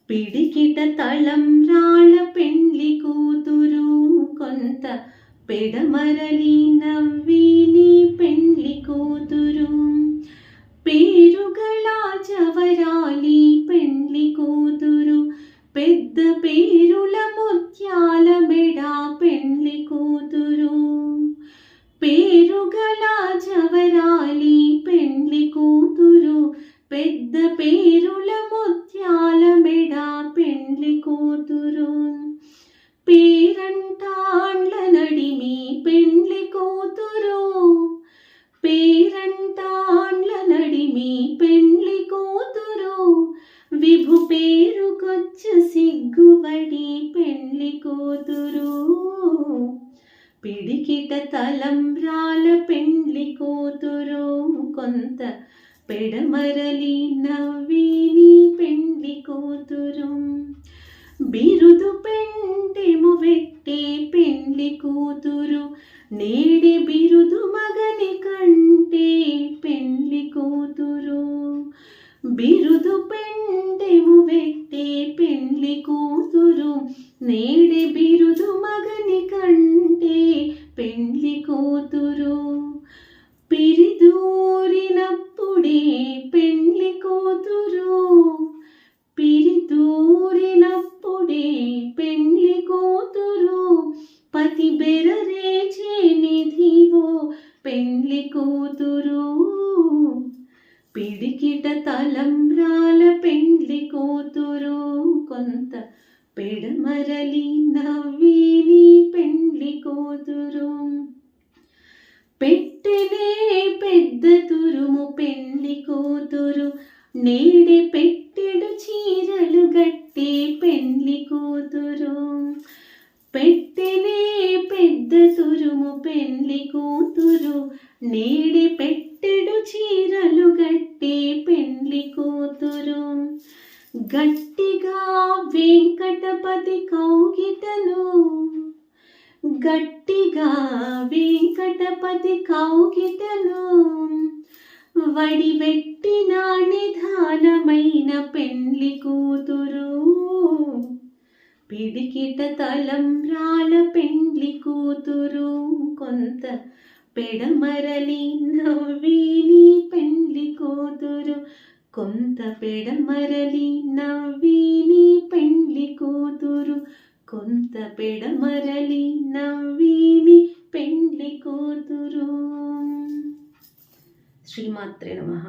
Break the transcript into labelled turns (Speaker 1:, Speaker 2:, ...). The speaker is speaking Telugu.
Speaker 1: పిడికిట తళంబ్రాల పెండ్లి కూతురు కొంత పెడమరలి నవ్విని పెండ్లి కూతురు. పేరుగల జవరాలి పెండ్లి కూతురు, పెద్ద పేరుల ముత్యాల మెడ పెండ్లి కూతురు. పేరుగల జవరాలి పెండ్లి కూతురు, పెద్ద పేరుల ముత్యాల మెడ పెండ్లి కూతురు. పేరంటాండ్ల నడిమి పెండ్లి కూతురు, పేరంటాండ్ల నడిమి పెండ్లి కూతురు. విభు పేరుకొచ్చ సిగ్గువడి పెండ్లి కూతురు. పిడికిట తలంబ్రాల పెండ్లి కూతురు కొంత పెడమరలి నవ్విని పెండ్లి కూతురు. బిరుదు పెంటెము వెట్టే పెండ్లి కూతురు, నేడి బిరుదు మగని కంటే పెండ్లి కూతురు. బిరుదు పెంటెము వెట్టే పెండ్లి కూతురు, నేడి బిరుదు మగని కంటే పెండ్లి కూతురు. పిరిదూరినప్పుడే పెండ్లి కూతురు, పిరిదూరినప్పుడే పెండ్లి కూతురు. పతి బెరరేచే నిధివో పెండ్లి కూతురు. పిడికిట తలంబ్రాల పెండ్లి కూతురు కొంత పెడమరలి నవ్విని పెండ్లి కూతురు. పెట్టెనే పెద్ద తురుము పెండ్లి కూతురు, నేడే పెట్టెడు చీరలు గట్టే పెండ్లి కూతురు. పెట్టెనే పెద్ద తురుము పెండ్లి కూతురు, నేడే పెట్టెడు చీరలు గట్టే పెండ్లి కూతురు. గట్టిగా వెంకటపతి కౌగిటను, గట్టిగా వెంకటపతి కౌగిటను, వడివెట్టిన నిధానమైన పెండ్లి కూతురు. పిడికిట తలంబ్రాల పెండ్లి కూతురు కొంత పెడమరలి నవ్విని పెండ్లి కూతురు. కొంత పెడమరలి నవ్విని పెండ్లి కూతురు, కొంత పెడమరలి నవ్విని పెండ్లి కూతురు. శ్రీమాత్రే నమః.